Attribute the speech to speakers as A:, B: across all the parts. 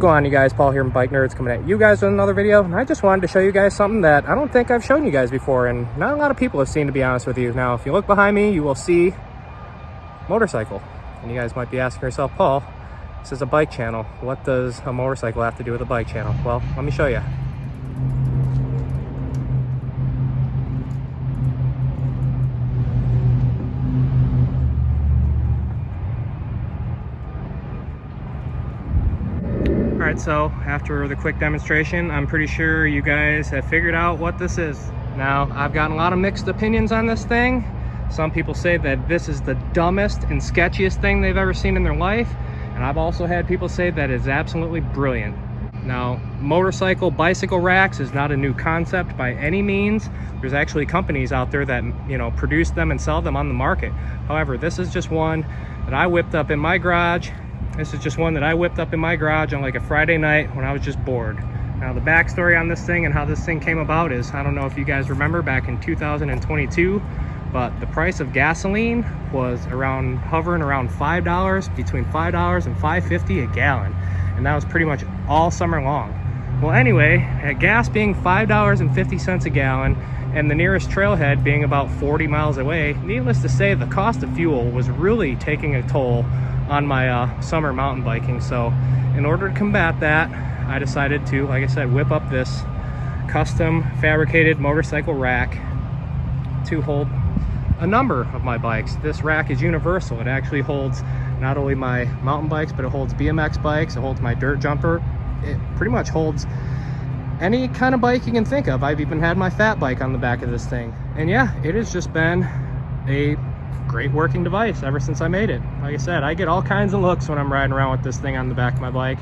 A: going on, you guys? Paul here from Bike Nerds coming at you guys with another video, and I just wanted to show you guys something that I don't think I've shown you guys before, and not a lot of people have seen, to be honest with you. Now, if you look behind me, you will see motorcycle, and you guys might be asking yourself, Paul, this is a bike channel. What does a motorcycle have to do with a bike channel? Well, let me show you. Alright, so after the quick demonstration, I'm pretty sure you guys have figured out what this is. Now, I've gotten a lot of mixed opinions on this thing. Some people say that this is the dumbest and sketchiest thing they've ever seen in their life, and I've also had people say that it's absolutely brilliant. Now, bicycle racks is not a new concept by any means. There's actually companies out there that, produce them and sell them on the market. However, this is just one that I whipped up in my garage. This is just one that I whipped up in my garage on like a Friday night when I was just bored. Now, the backstory on this thing and how this thing came about is, I don't know if you guys remember back in 2022, but the price of gasoline was hovering around $5, between $5 and $5.50 a gallon. And that was pretty much all summer long. Well, anyway, at gas being $5.50 a gallon and the nearest trailhead being about 40 miles away, needless to say, the cost of fuel was really taking a toll on my summer mountain biking. So in order to combat that, I decided to, like I said, whip up this custom fabricated motorcycle rack to hold a number of my bikes. This rack is universal. It actually holds not only my mountain bikes, but it holds BMX bikes, it holds my dirt jumper. It pretty much holds any kind of bike you can think of. I've even had my fat bike on the back of this thing. And yeah, it has just been a great working device ever since I made it. Like I said, I get all kinds of looks when I'm riding around with this thing on the back of my bike.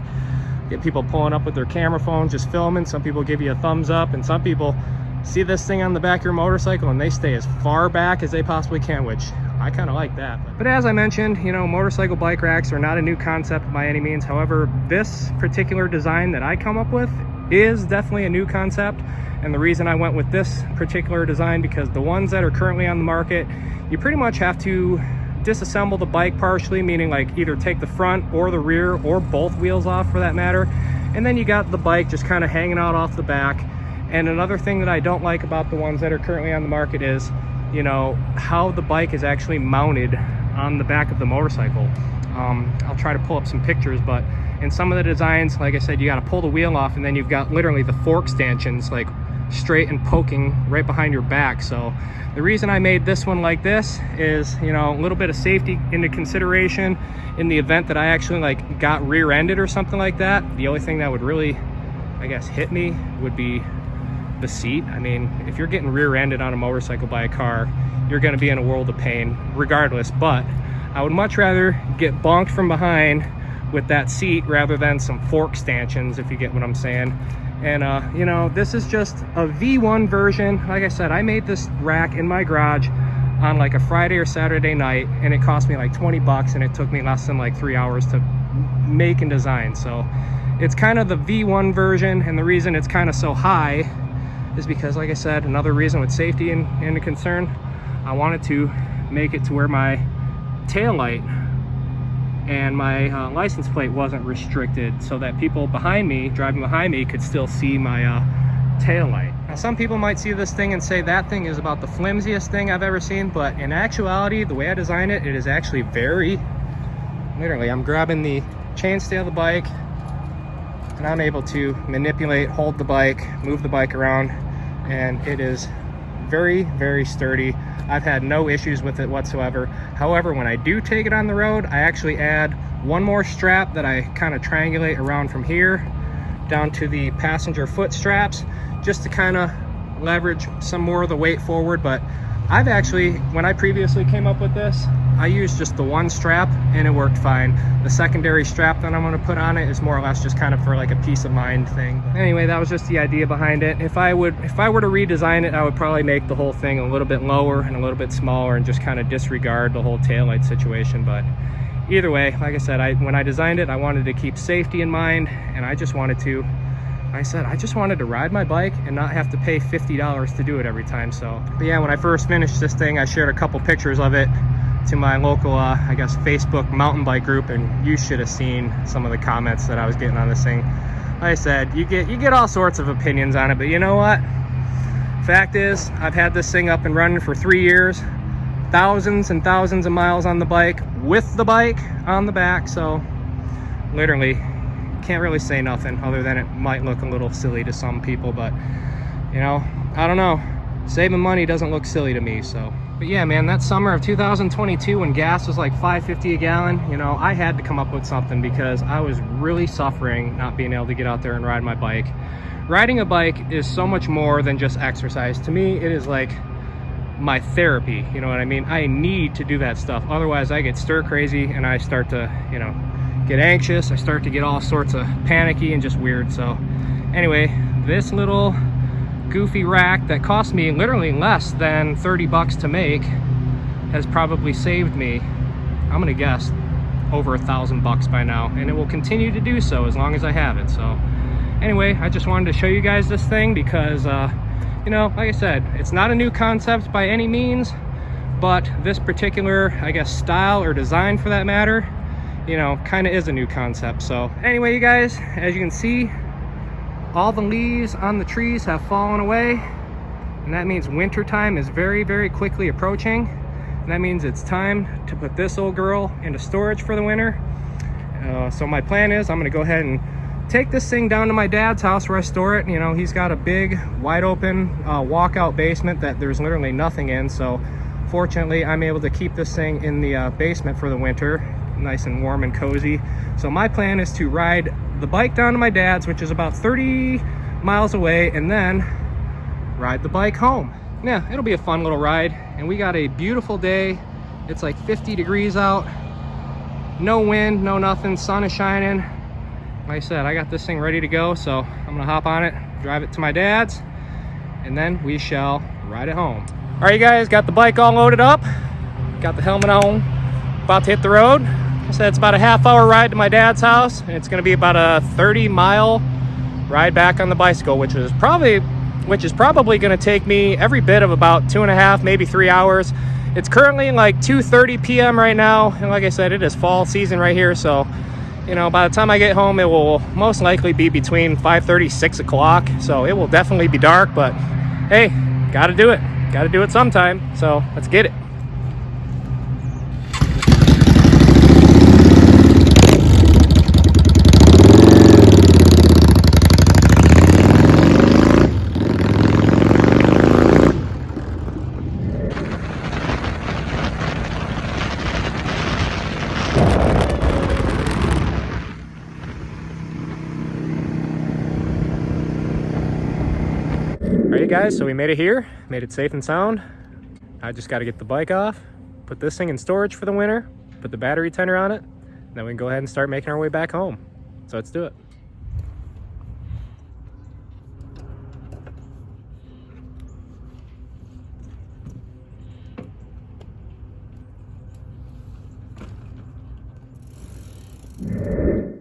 A: Get people pulling up with their camera phones, just filming. Some people give you a thumbs up, and some people see this thing on the back of your motorcycle and they stay as far back as they possibly can, which I kind of like that. But as I mentioned, motorcycle bike racks are not a new concept by any means. However, this particular design that I come up with is definitely a new concept. And the reason I went with this particular design, because the ones that are currently on the market, you pretty much have to disassemble the bike partially, meaning like either take the front or the rear or both wheels off for that matter. And then you got the bike just kind of hanging out off the back. And another thing that I don't like about the ones that are currently on the market is, how the bike is actually mounted on the back of the motorcycle. I'll try to pull up some pictures, but in some of the designs, like I said, you got to pull the wheel off and then you've got literally the fork stanchions like straight and poking right behind your back. So the reason I made this one like this is, a little bit of safety into consideration in the event that I actually got rear-ended or something like that. The only thing that would really, I guess, hit me would be the seat. I mean, if you're getting rear-ended on a motorcycle by a car, you're going to be in a world of pain regardless. But I would much rather get bonked from behind with that seat rather than some fork stanchions, if you get what I'm saying. And this is just a V1 version. Like I said, I made this rack in my garage on like a Friday or Saturday night, and it cost me like 20 bucks, and it took me less than like 3 hours to make and design. So it's kind of the V1 version, and the reason it's kind of so high is because, like I said, another reason with safety and a concern, I wanted to make it to where my tail light and my license plate wasn't restricted, so that people driving behind me could still see my tail light. Now, some people might see this thing and say that thing is about the flimsiest thing I've ever seen, but in actuality, the way I designed it, it is actually literally, I'm grabbing the chainstay of the bike and I'm able to manipulate, hold the bike, move the bike around, and it is very, very sturdy. I've had no issues with it whatsoever. However, when I do take it on the road, I actually add one more strap that I kind of triangulate around from here down to the passenger foot straps, just to kind of leverage some more of the weight forward. But I've actually, when I previously came up with this, I used just the one strap and it worked fine. The secondary strap that I'm going to put on it is more or less just kind of for like a peace of mind thing. But anyway, that was just the idea behind it. If I were to redesign it, I would probably make the whole thing a little bit lower and a little bit smaller and just kind of disregard the whole taillight situation. But either way, like I said, when I designed it, I wanted to keep safety in mind, and I just wanted to ride my bike and not have to pay $50 to do it every time. So, but yeah, when I first finished this thing, I shared a couple pictures of it to my local, I guess, Facebook mountain bike group, and you should have seen some of the comments that I was getting on this thing. Like I said, you get all sorts of opinions on it, but you know what? Fact is, I've had this thing up and running for 3 years, thousands and thousands of miles on the bike, with the bike on the back, so literally can't really say nothing other than it might look a little silly to some people, but you know, I don't know. Saving money doesn't look silly to me, so. But yeah, man, that summer of 2022 when gas was like $5.50 a gallon, you know, I had to come up with something because I was really suffering not being able to get out there and ride my bike. Riding a bike is so much more than just exercise. To me, it is like my therapy, you know what I mean? I need to do that stuff. Otherwise, I get stir crazy and I start to, you know, get anxious. I start to get all sorts of panicky and just weird. So anyway, this little goofy rack that cost me literally less than 30 bucks to make has probably saved me, I'm gonna guess, over $1,000 by now, and it will continue to do so as long as I have it. So anyway, I just wanted to show you guys this thing because you know, like I said, it's not a new concept by any means, but this particular, I guess, style or design for that matter, you know, kind of is a new concept. So anyway, you guys, as you can see, all the leaves on the trees have fallen away, and that means winter time is very, very quickly approaching. And that means it's time to put this old girl into storage for the winter. So my plan is I'm gonna go ahead and take this thing down to my dad's house where I store it. You know, he's got a big, wide open walkout basement that there's literally nothing in. So fortunately, I'm able to keep this thing in the basement for the winter, nice and warm and cozy. So my plan is to ride the bike down to my dad's, which is about 30 miles away, and then ride the bike home. Yeah, it'll be a fun little ride. And we got a beautiful day. It's like 50 degrees out, no wind, no nothing, sun is shining. Like I said, I got this thing ready to go, so I'm gonna hop on it, drive it to my dad's, and then we shall ride it home. All right, you guys, got the bike all loaded up, got the helmet on, about to hit the road. I said it's about a half-hour ride to my dad's house, and it's gonna be about a 30-mile ride back on the bicycle, which is probably gonna take me every bit of about 2.5, maybe 3 hours. It's currently like 2:30 p.m. right now, and like I said, it is fall season right here, so you know, by the time I get home, it will most likely be between 5:30, 6 o'clock. So it will definitely be dark, but hey, gotta do it. Gotta do it sometime. So let's get it. Alright guys, so we made it here, made it safe and sound. I just got to get the bike off, put this thing in storage for the winter, put the battery tender on it, and then we can go ahead and start making our way back home. So let's do it.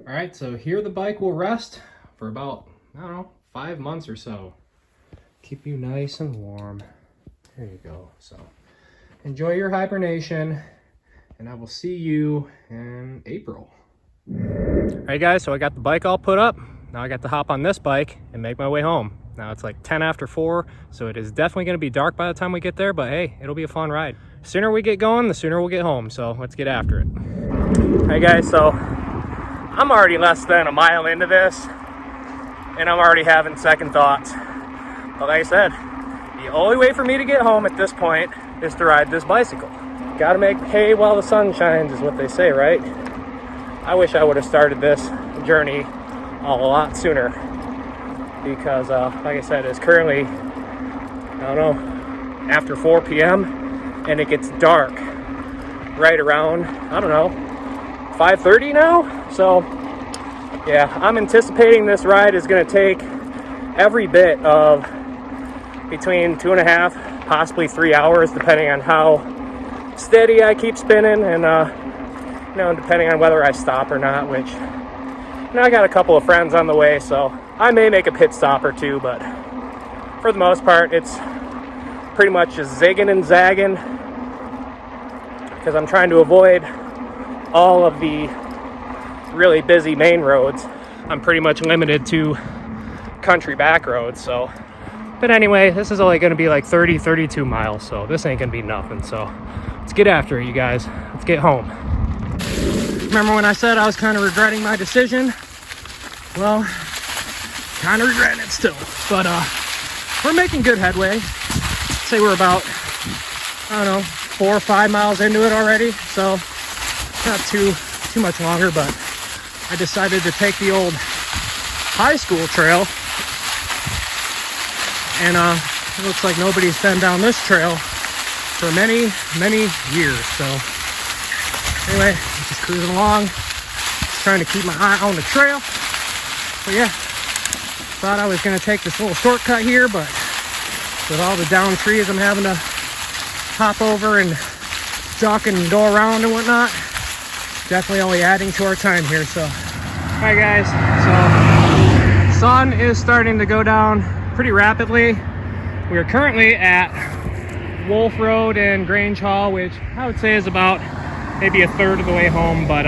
A: Alright, so here the bike will rest for about, I don't know, 5 months or so. Keep you nice and warm. There you go. So enjoy your hibernation, and I will see you in April. All right guys, so I got the bike all put up. Now I got to hop on this bike and make my way home. Now it's like 10 after 4, so it is definitely going to be dark by the time we get there, but hey, it'll be a fun ride. The sooner we get going, the sooner we'll get home, so let's get after it. All right guys, so I'm already less than a mile into this, and I'm already having second thoughts. But like I said, the only way for me to get home at this point is to ride this bicycle. Gotta make hay while the sun shines is what they say, right? I wish I would have started this journey a lot sooner, because like I said, it's currently, I don't know, after 4 p.m. and it gets dark right around, I don't know, 5:30 now. So yeah, I'm anticipating this ride is going to take every bit of between 2.5, possibly 3 hours, depending on how steady I keep spinning, and you know, depending on whether I stop or not, which, you know, I got a couple of friends on the way, so I may make a pit stop or two, but for the most part, it's pretty much just zigging and zagging because I'm trying to avoid all of the really busy main roads. I'm pretty much limited to country back roads. So, but anyway, this is only going to be like 32 miles, so this ain't going to be nothing. So let's get after it, you guys. Let's get home. Remember when I said I was kind of regretting my decision? Well, kind of regretting it still, but we're making good headway. I'd say we're about, I don't know, 4 or 5 miles into it already, so not too much longer. But I decided to take the old high school trail, and it looks like nobody's been down this trail for many years. So anyway, just cruising along, just trying to keep my eye on the trail. But yeah, thought I was going to take this little shortcut here, but with all the down trees I'm having to hop over and duck and go around and whatnot, definitely only adding to our time here. So alright guys, so sun is starting to go down pretty rapidly. We are currently at Wolf Road and Grange Hall, which I would say is about maybe a third of the way home. But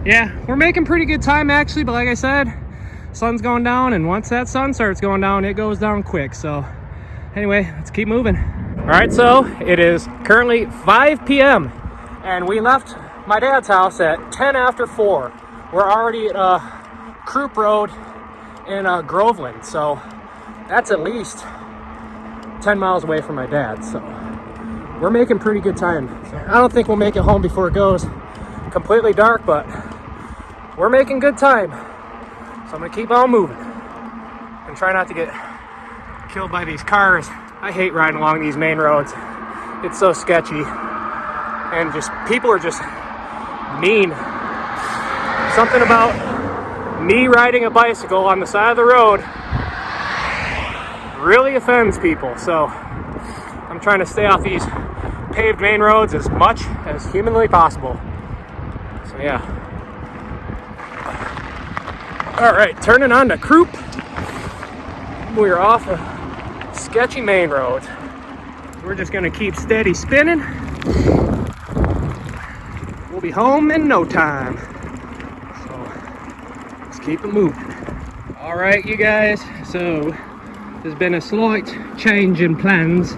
A: yeah, we're making pretty good time actually. But like I said, sun's going down, and once that sun starts going down, it goes down quick. So anyway, let's keep moving. All right, so it is currently 5 p.m. and we left my dad's house at 10 after 4. We're already at Croup Road in Groveland, so that's at least 10 miles away from my dad. So we're making pretty good time. So I don't think we'll make it home before it goes completely dark, but we're making good time. So I'm gonna keep on moving and try not to get killed by these cars. I hate riding along these main roads. It's so sketchy, and just people are just mean. Something about me riding a bicycle on the side of the road really offends people. So I'm trying to stay off these paved main roads as much as humanly possible. So yeah. All right, turning on to Croup. We're off a sketchy main road. We're just gonna keep steady spinning. We'll be home in no time. So let's keep it moving. All right, you guys, so there's been a slight change in plans.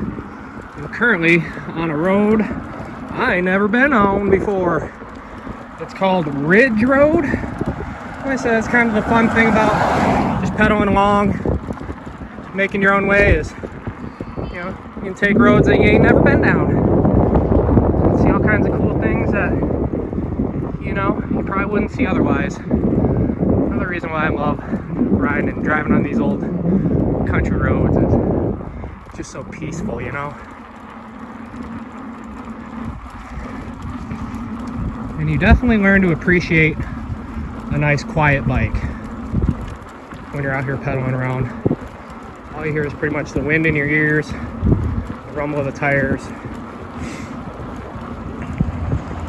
A: We're currently on a road I ain't never been on before. It's called Ridge Road. Like I said, it's kind of the fun thing about just pedaling along, making your own way is, you know, you can take roads that you ain't never been down. See all kinds of cool things that, you know, you probably wouldn't see otherwise. Another reason why I love riding and driving on these old country roads is it's just so peaceful, you know. And you definitely learn to appreciate a nice quiet bike when you're out here pedaling around. All you hear is pretty much the wind in your ears, the rumble of the tires,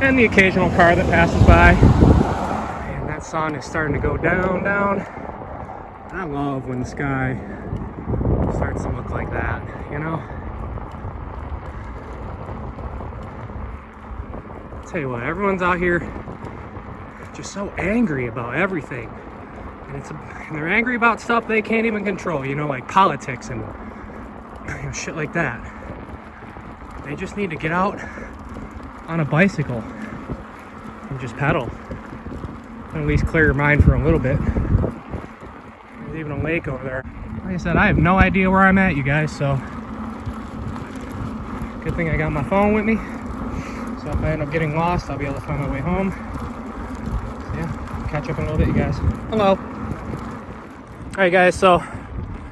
A: and the occasional car that passes by. And that sun is starting to go down. I love when the sky starts to look like that, you know? I'll tell you what, everyone's out here just so angry about everything. And they're angry about stuff they can't even control, you know, like politics and, you know, shit like that. They just need to get out on a bicycle and just pedal. And at least clear your mind for a little bit. There's even a lake over there. Like I said, I have no idea where I'm at, you guys, so good thing I got my phone with me. So if I end up getting lost, I'll be able to find my way home. So yeah, catch up in a little bit, you guys. Hello. Alright guys, so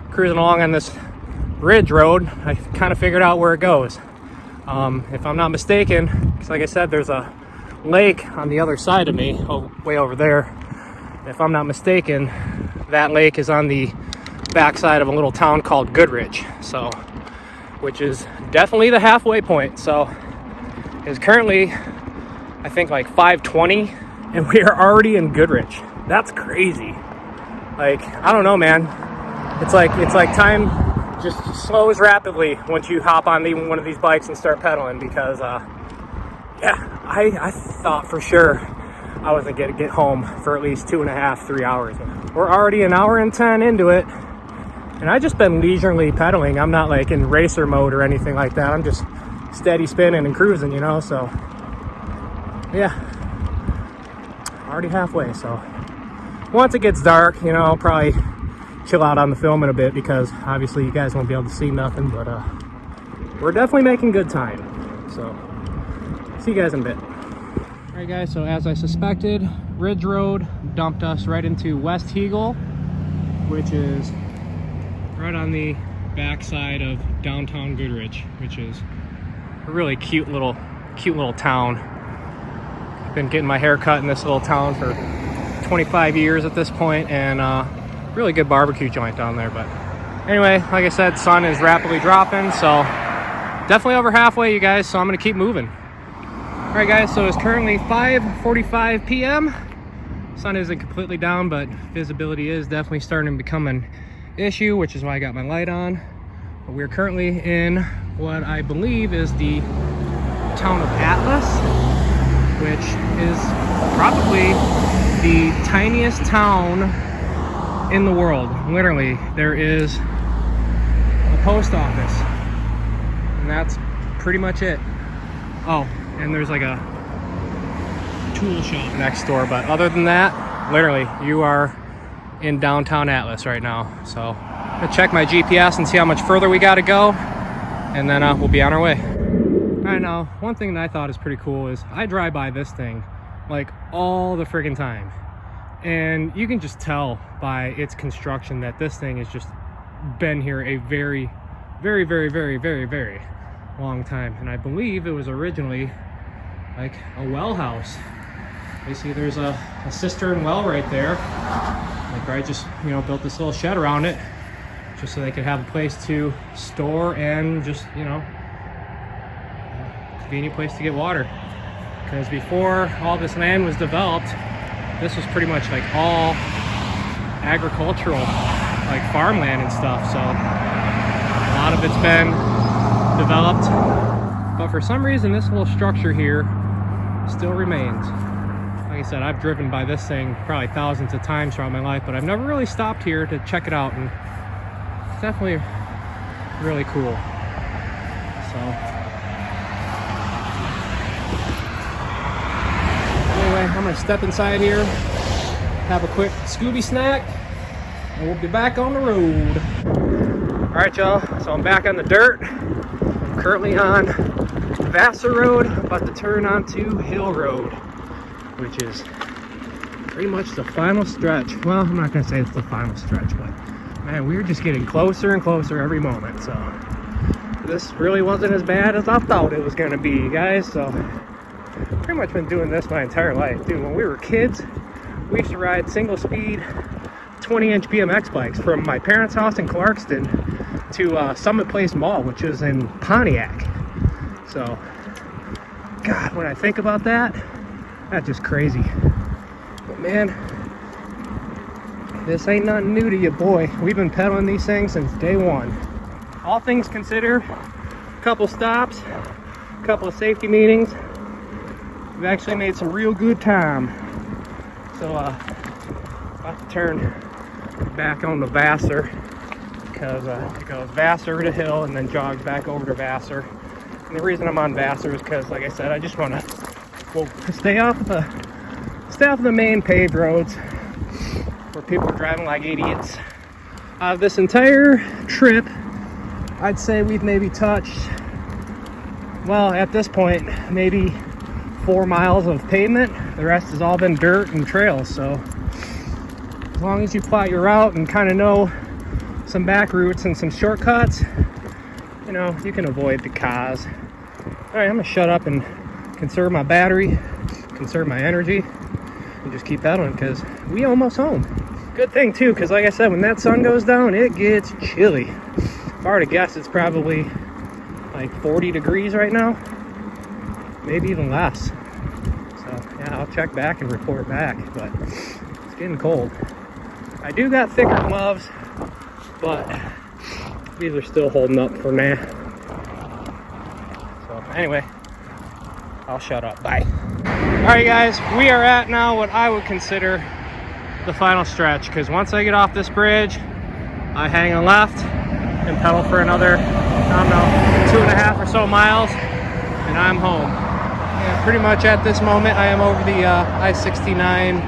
A: cruising along on this Ridge Road, I kind of figured out where it goes. If I'm not mistaken, because like I said, there's a lake on the other side of me, way over there. If I'm not mistaken, that lake is on the backside of a little town called Goodrich, so which is definitely the halfway point. So it's currently, I think, like 5:20, and we are already in Goodrich. That's crazy. Like, I don't know, man. It's like time just slows rapidly once you hop on even one of these bikes and start pedaling, because Yeah, I thought for sure I wasn't gonna get home for at least 2.5, 3 hours. We're already an hour and 10 into it, and I just been leisurely pedaling. I'm not like in racer mode or anything like that. I'm just steady spinning and cruising, you know. So yeah, already halfway. So once it gets dark, you know, I'll probably chill out on the filming a bit, because obviously you guys won't be able to see nothing, but we're definitely making good time. So see you guys in a bit. All right guys, so as I suspected, Ridge Road dumped us right into West Heagle, which is right on the backside of downtown Goodrich, which is a really cute little town. I've been getting my hair cut in this little town for 25 years at this point, and really good barbecue joint down there. But anyway, like I said, sun is rapidly dropping, so definitely over halfway, you guys, so I'm gonna keep moving. All right guys, so it's currently 5:45 p.m. Sun isn't completely down, but visibility is definitely starting to become an issue, which is why I got my light on. But we're currently in what I believe is the town of Atlas, which is probably the tiniest town in the world. Literally, there is a post office, and that's pretty much it. Oh, and there's like a tool shop next door, but other than that, literally, you are in downtown Atlas right now. So I'm gonna check my GPS and see how much further we got to go, and then we'll be on our way. All right, now one thing that I thought is pretty cool is I drive by this thing like all the friggin' time, and you can just tell by its construction that this thing has just been here a very long time. And I believe it was originally like a well house. You see there's a cistern well right there. Like I just, you know, built this little shed around it just so they could have a place to store and just, you know, convenient place to get water. Because before all this land was developed, this was pretty much like all agricultural, like farmland and stuff. So a lot of it's been developed, but for some reason this little structure here still remains. Like I said, I've driven by this thing probably thousands of times throughout my life, but I've never really stopped here to check it out, and it's definitely really cool. So anyway, I'm gonna step inside here, have a quick Scooby snack, and we'll be back on the road. All right, y'all, so I'm back on the dirt. I'm currently on Vassar Road, about to turn onto Hill Road, which is pretty much the final stretch. Well, I'm not gonna say it's the final stretch, but man, we're just getting closer and closer every moment. So this really wasn't as bad as I thought it was gonna be, you guys. So pretty much been doing this my entire life. Dude, when we were kids, we used to ride single speed 20-inch BMX bikes from my parents' house in Clarkston to Summit Place Mall, which is in Pontiac. So, God, when I think about that, that's just crazy. But man, this ain't nothing new to you, boy. We've been pedaling these things since day one. All things considered, a couple stops, a couple of safety meetings. We've actually made some real good time. So, about to turn back on the Vassar, because it goes Vassar to Hill and then jogs back over to Vassar. And the reason I'm on Vassar is because, like I said, I just want to stay off the main paved roads where people are driving like idiots. This entire trip, I'd say we've maybe touched, well, at this point, maybe 4 miles of pavement. The rest has all been dirt and trails. So as long as you plot your route and kind of know some back routes and some shortcuts, you know, you can avoid the cause. All right, I'm gonna shut up and conserve my battery, conserve my energy, and just keep pedaling, because we almost home. Good thing too, because like I said, when that sun goes down, it gets chilly. If I were to guess, it's probably like 40 degrees right now, maybe even less. So yeah, I'll check back and report back, but it's getting cold. I do got thicker gloves, but these are still holding up for now. So anyway, I'll shut up. Bye. All right, guys, we are at now what I would consider the final stretch, because once I get off this bridge, I hang a left and pedal for another, I don't know, 2.5 or so miles, and I'm home. Yeah, pretty much at this moment, I am over the I-69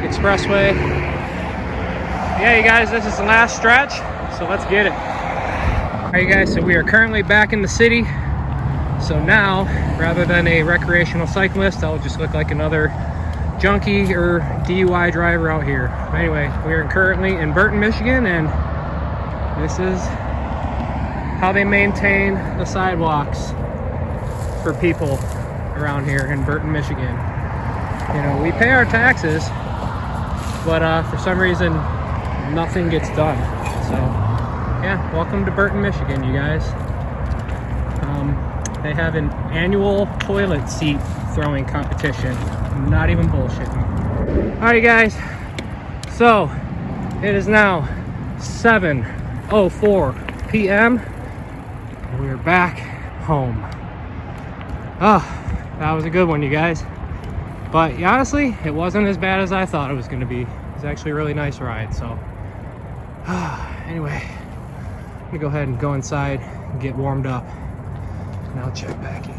A: expressway. Yeah, you guys, this is the last stretch, so let's get it. All right, guys, so we are currently back in the city. So now, rather than a recreational cyclist, I'll just look like another junkie or DUI driver out here. Anyway, we are currently in Burton, Michigan, and this is how they maintain the sidewalks for people around here in Burton, Michigan. You know, we pay our taxes, but for some reason, nothing gets done. So, yeah, welcome to Burton, Michigan, you guys. They have an annual toilet seat throwing competition. I'm not even bullshitting. All right, guys. So it is now 7:04 p.m. and we are back home. Oh, that was a good one, you guys. But honestly, it wasn't as bad as I thought it was going to be. It was actually a really nice ride. So anyway, I'm gonna go ahead and go inside and get warmed up. And I'll check back in.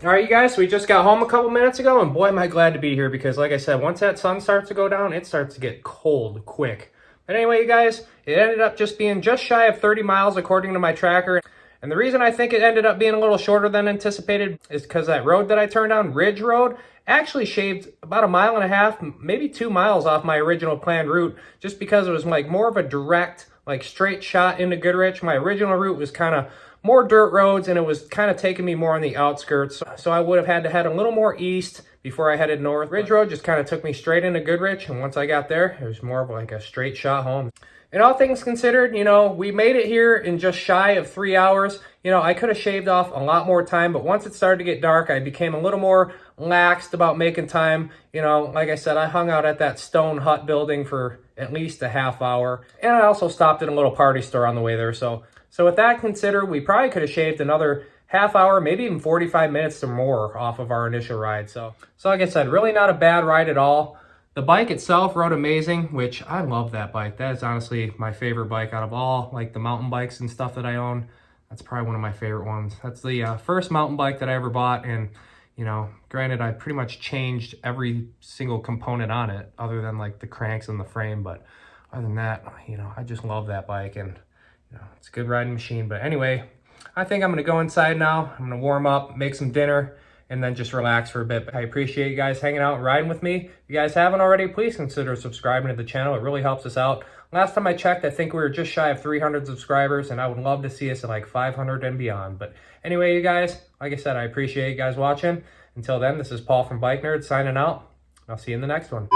A: All right, you guys, so we just got home a couple minutes ago, and boy, am I glad to be here, because like I said, once that sun starts to go down, it starts to get cold quick. But anyway, you guys, it ended up just being just shy of 30 miles according to my tracker. And the reason I think it ended up being a little shorter than anticipated is because that road that I turned down, Ridge Road, actually shaved about 1.5 miles, maybe 2 miles off my original planned route, just because it was like more of a direct, like straight shot into Goodrich. My original route was kind of more dirt roads, and it was kind of taking me more on the outskirts. So I would have had to head a little more east before I headed north. Ridge Road just kind of took me straight into Goodrich, and once I got there, it was more of like a straight shot home. And all things considered, you know, we made it here in just shy of 3 hours. You know, I could have shaved off a lot more time, but once it started to get dark, I became a little more laxed about making time. You know, like I said, I hung out at that stone hut building for at least a half hour. And I also stopped at a little party store on the way there. So with that considered, we probably could have shaved another half hour, maybe even 45 minutes or more off of our initial ride. So like I said, really not a bad ride at all. The bike itself rode amazing, which I love that bike. That is honestly my favorite bike out of all, like the mountain bikes and stuff that I own. That's probably one of my favorite ones. That's the first mountain bike that I ever bought. And, you know, granted, I pretty much changed every single component on it other than like the cranks and the frame. But other than that, you know, I just love that bike, and you know, it's a good riding machine. But anyway, I think I'm gonna go inside now. I'm gonna warm up, make some dinner, and then just relax for a bit. I appreciate you guys hanging out and riding with me. If you guys haven't already, please consider subscribing to the channel. It really helps us out. Last time I checked, I think we were just shy of 300 subscribers, and I would love to see us at like 500 and beyond. But anyway, you guys, like I said, I appreciate you guys watching. Until then, this is Paul from BikeNerds signing out. I'll see you in the next one.